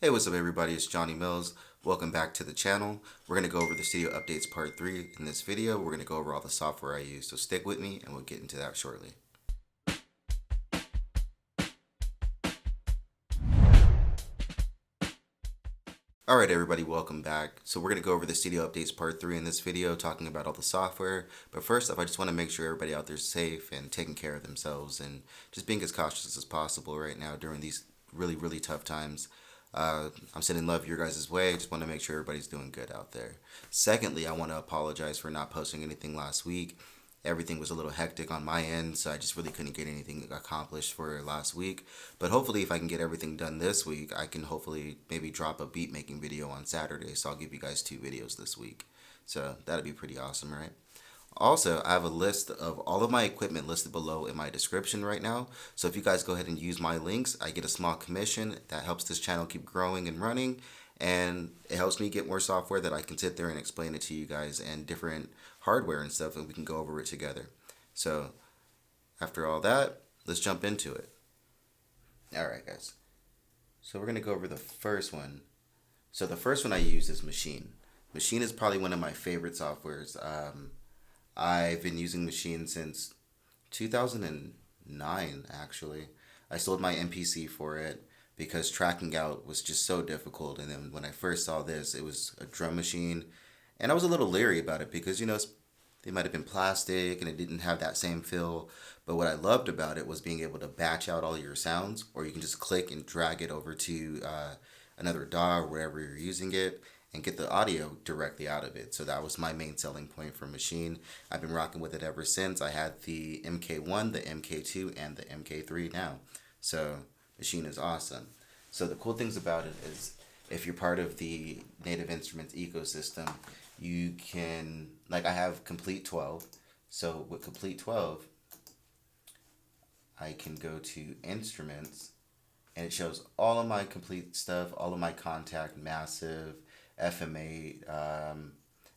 Hey, what's up everybody, it's Johnny Millz. Welcome back to the channel. We're going to go over the studio updates part 3 in this video. We're going to go over all the software I use, so stick with me and we'll get into that shortly. Alright everybody, welcome back. So we're going to go over the studio updates part 3 in this video, talking about all the software. But first off, I just want to make sure everybody out there is safe and taking care of themselves and just being as cautious as possible right now during these really tough times. I'm sending love your guys' way. Just want to make sure everybody's doing good out there. Secondly, I want to apologize for not posting anything last week. Everything was a little hectic on my end, so I just really couldn't get anything accomplished for last week. But hopefully, if I can get everything done this week, I can hopefully maybe drop a beat making video on Saturday. So I'll give you guys 2 videos this week. So that'd be pretty awesome, right? Also, I have a list of all of my equipment listed below in my description right now. So if you guys go ahead and use my links, I get a small commission. That helps this channel keep growing and running. And it helps me get more software that I can sit there and explain it to you guys, and different hardware and stuff, and we can go over it together. So after all that, let's jump into it. Alright guys. So we're going to go over the first one. So the first one I use is Maschine. Maschine is probably one of my favorite softwares. I've been using Maschine since 2009, actually. I sold my MPC for it because tracking out was just so difficult. And then when I first saw this, it was a drum machine. And I was a little leery about it because, they might have been plastic and it didn't have that same feel. But what I loved about it was being able to batch out all your sounds, or you can just click and drag it over to another DAW or wherever you're using it, and get the audio directly out of it. So that was my main selling point for Maschine. I've been rocking with it ever since. I had the MK1, the MK2, and the MK3 now. So Maschine is awesome. So the cool things about it is, if you're part of the Native Instruments ecosystem, you can, like, I have Komplete 12. So with Komplete 12, I can go to Instruments, and it shows all of my Komplete stuff, all of my Contact, Massive, FM8,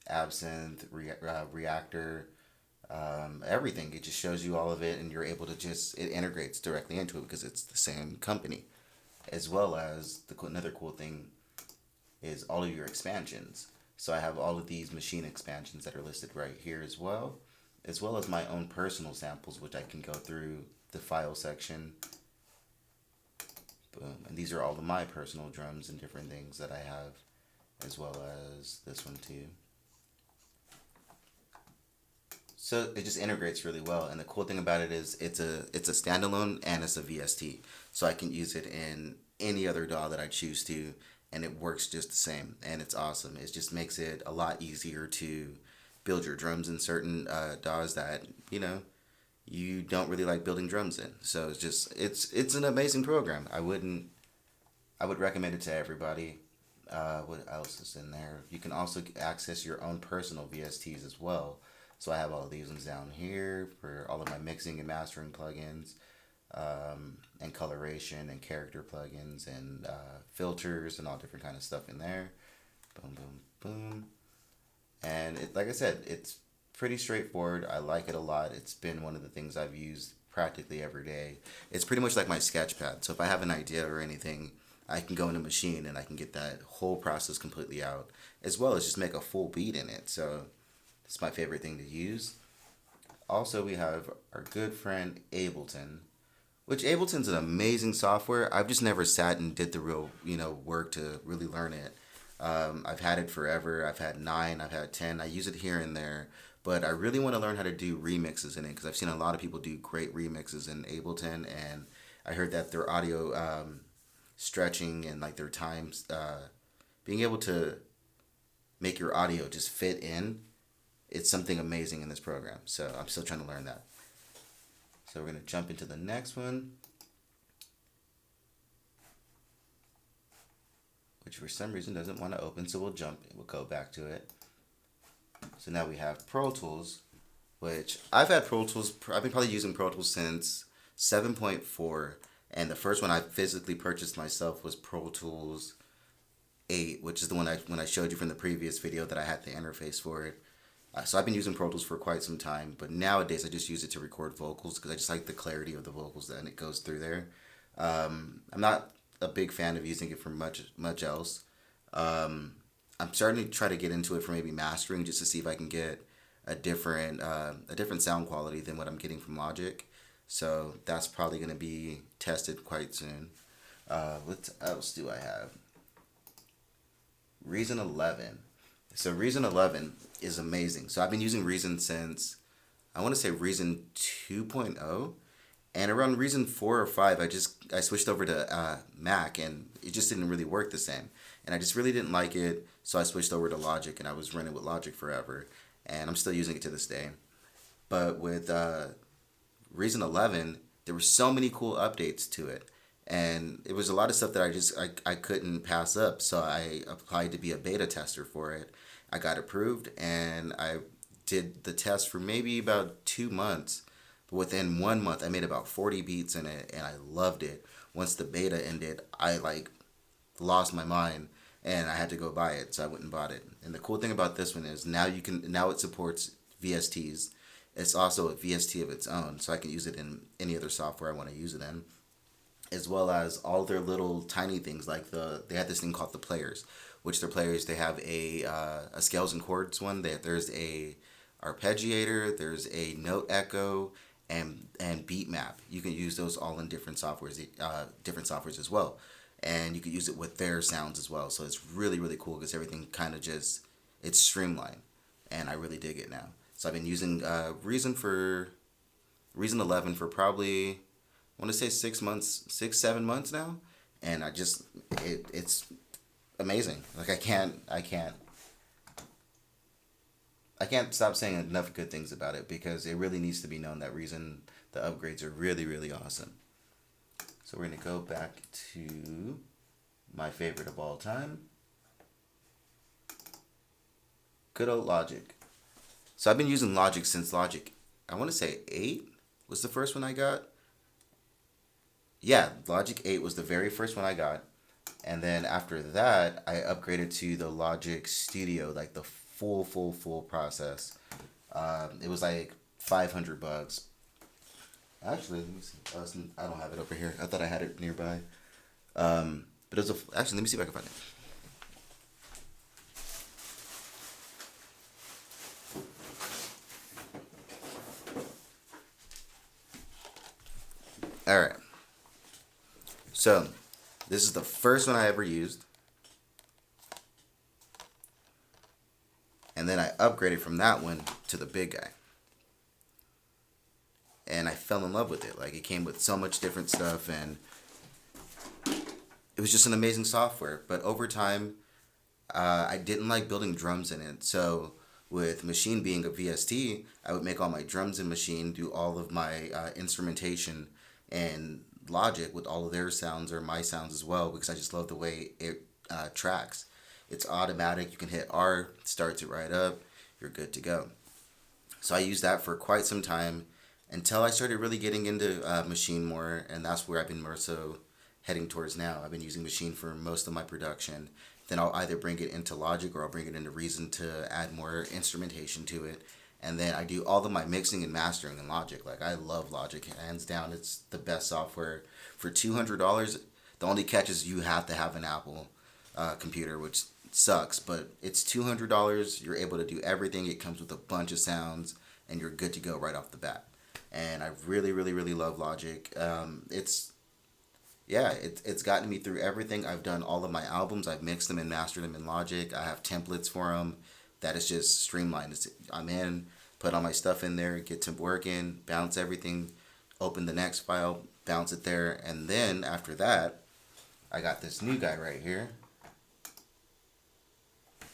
Absinthe, Reactor, everything. It just shows you all of it, and you're able to it integrates directly into it because it's the same company. As well as, another cool thing is all of your expansions. So I have all of these Maschine expansions that are listed right here as well as my own personal samples, which I can go through the file section. Boom. And these are all of my personal drums and different things that I have, as well as this one too. So it just integrates really well, and the cool thing about it is it's a standalone and it's a VST, so I can use it in any other DAW that I choose to, and it works just the same, and it's awesome. It just makes it a lot easier to build your drums in certain DAWs that you don't really like building drums in. So it's an amazing program. I would recommend it to everybody. What else is in there? You can also access your own personal VSTs as well. So I have all of these ones down here for all of my mixing and mastering plugins, and coloration and character plugins, and filters and all different kind of stuff in there. Boom, boom, boom. And like I said, it's pretty straightforward. I like it a lot. It's been one of the things I've used practically every day. It's pretty much like my sketchpad. So if I have an idea or anything, I can go in a Maschine and I can get that whole process completely out, as well as just make a full beat in it. So it's my favorite thing to use. Also, we have our good friend Ableton, which Ableton's an amazing software. I've just never sat and did the real, work to really learn it. I've had it forever. I've had 9, I've had 10. I use it here and there, but I really want to learn how to do remixes in it because I've seen a lot of people do great remixes in Ableton, and I heard that their audio stretching and like their times, being able to make your audio just fit in, it's something amazing in this program. So I'm still trying to learn that. So we're going to jump into the next one, which for some reason doesn't want to open, so we'll go back to it. So now we have Pro Tools, which I've been probably using Pro Tools since 7.4, and the first one I physically purchased myself was Pro Tools 8, which is the one when I showed you from the previous video that I had the interface for it. So I've been using Pro Tools for quite some time, but nowadays I just use it to record vocals because I just like the clarity of the vocals that it goes through there. I'm not a big fan of using it for much else. I'm starting to try to get into it for maybe mastering, just to see if I can get a different sound quality than what I'm getting from Logic. So that's probably going to be tested quite soon. What else do I have? Reason 11. So Reason 11 is amazing. So I've been using Reason since, I want to say Reason 2.0, and around Reason 4 or 5 I switched over to Mac, and it just didn't really work the same, and I just really didn't like it, so I switched over to Logic, and I was running with Logic forever, and I'm still using it to this day. But with Reason 11, there were so many cool updates to it, and it was a lot of stuff that I couldn't pass up, so I applied to be a beta tester for it. I got approved, and I did the test for maybe about 2 months. But within 1 month, I made about 40 beats in it, and I loved it. Once the beta ended, I like lost my mind, and I had to go buy it, so I went and bought it. And the cool thing about this one is now it supports VSTs. It's also a VST of its own, so I can use it in any other software I want to use it in, as well as all their little tiny things, like they had this thing called the players, which their players, they have a scales and chords one. There's a arpeggiator, there's a note echo, and beat map. You can use those all in different softwares as well, and you can use it with their sounds as well. So it's really really cool because everything kind of just, it's streamlined, and I really dig it now. So I've been using Reason 11 for probably, I want to say 7 months now, and it's amazing. Like I can't stop saying enough good things about it, because it really needs to be known that Reason, the upgrades are really really awesome. So we're gonna go back to my favorite of all time, good old Logic. So I've been using Logic since Logic, I want to say 8 was the first one I got. Yeah, Logic 8 was the very first one I got. And then after that, I upgraded to the Logic Studio, like the full process. It was like $500. Actually, let me see. I don't have it over here. I thought I had it nearby. But it was actually, let me see if I can find it. All right. So this is the first one I ever used. And then I upgraded from that one to the big guy. And I fell in love with it. Like, it came with so much different stuff, and it was just an amazing software. But over time, I didn't like building drums in it. So with Maschine being a VST, I would make all my drums in Maschine, do all of my instrumentation, and Logic with all of their sounds, or my sounds as well, because I just love the way it tracks. It's automatic. You can hit R, starts it right up. You're good to go. So I used that for quite some time until I started really getting into Maschine more, and that's where I've been more so heading towards now. I've been using Maschine for most of my production. Then I'll either bring it into Logic, or I'll bring it into Reason to add more instrumentation to it. And then I do all of my mixing and mastering in Logic. Like, I love Logic, hands down. It's the best software. For $200, the only catch is you have to have an Apple computer, which sucks, but it's $200. You're able to do everything. It comes with a bunch of sounds, and you're good to go right off the bat. And I really, really, really love Logic. It's gotten me through everything. I've done all of my albums. I've mixed them and mastered them in Logic. I have templates for them. That is just streamlined. I'm in, put all my stuff in there, get to working, bounce everything, open the next file, bounce it there, and then after that, I got this new guy right here,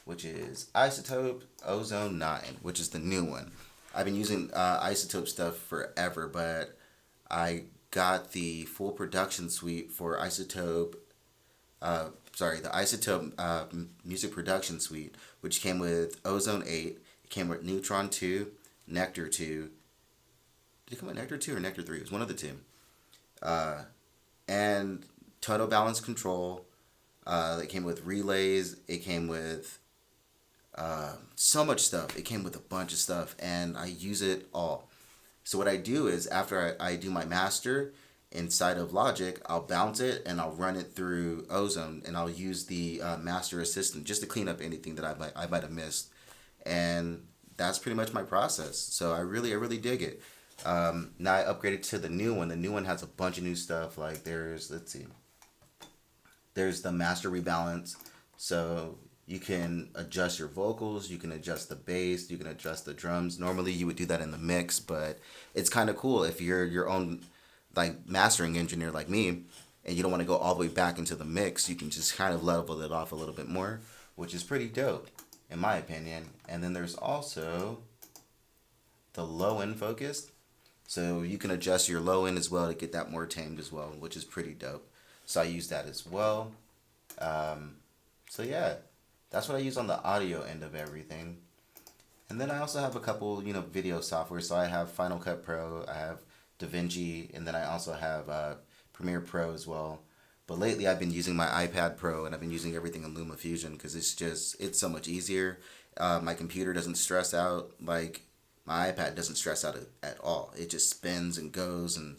which is Isotope Ozone 9, which is the new one. I've been using Isotope stuff forever, but I got the full production suite for Isotope, the Isotope Music Production Suite, which came with Ozone 8, it came with Neutron 2, Nectar 2. Did it come with Nectar 2 or Nectar 3? It was one of the two. And Total Balance Control. It came with relays. It came with so much stuff. It came with a bunch of stuff, and I use it all. So what I do is, after I do my master inside of Logic, I'll bounce it and I'll run it through Ozone, and I'll use the master assistant just to clean up anything that I might have missed. And that's pretty much my process. So I really dig it. Now I upgraded to the new one. The new one has a bunch of new stuff. Like let's see, there's the master rebalance. So you can adjust your vocals, you can adjust the bass, you can adjust the drums. Normally you would do that in the mix, but it's kind of cool if you're your own like mastering engineer like me, and you don't want to go all the way back into the mix. You can just kind of level it off a little bit more, which is pretty dope in my opinion. And then there's also the low end focus. So you can adjust your low end as well to get that more tamed as well, which is pretty dope. So I use that as well. So yeah, that's what I use on the audio end of everything. And then I also have a couple, video software. So I have Final Cut Pro, I have DaVinci, and then I also have Premiere Pro as well. But lately I've been using my iPad Pro, and I've been using everything in LumaFusion because it's so much easier. My computer doesn't stress out. Like, my iPad doesn't stress out at all. It just spins and goes, and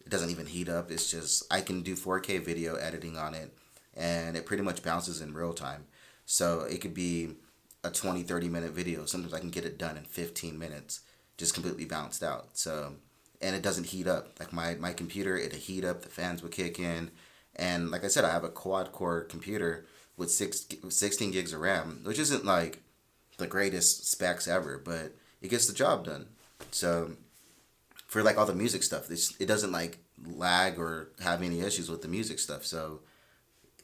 it doesn't even heat up. It's just, I can do 4K video editing on it, and it pretty much bounces in real time. So it could be a 20-30 minute video. Sometimes I can get it done in 15 minutes, just completely bounced out. So, and it doesn't heat up. Like my computer, it'll heat up, the fans will kick in. And like I said, I have a quad core computer with 16 gigs of RAM, which isn't like the greatest specs ever, but it gets the job done. So for like all the music stuff, it doesn't like lag or have any issues with the music stuff. So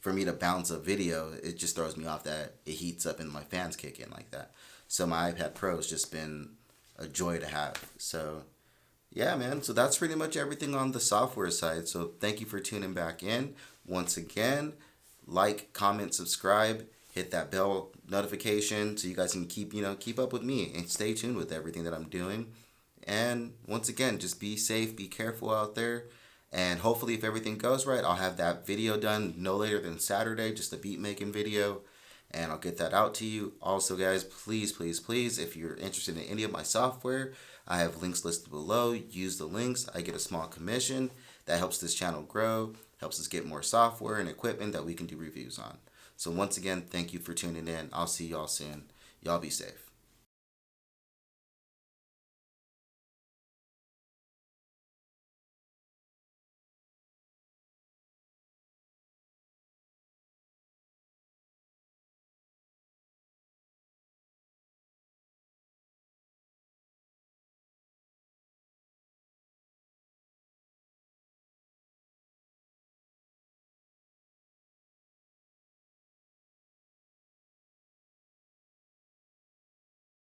for me to bounce a video, it just throws me off that it heats up and my fans kick in like that. So my iPad Pro has just been a joy to have. So yeah, man. So that's pretty much everything on the software side. So thank you for tuning back in. Once again, like, comment, subscribe, hit that bell notification so you guys can keep up with me and stay tuned with everything that I'm doing. And once again, just be safe, be careful out there. And hopefully if everything goes right, I'll have that video done no later than Saturday, just a beat making video. And I'll get that out to you. Also, guys, please, if you're interested in any of my software, I have links listed below. Use the links. I get a small commission. That helps this channel grow, helps us get more software and equipment that we can do reviews on. So once again, thank you for tuning in. I'll see y'all soon. Y'all be safe.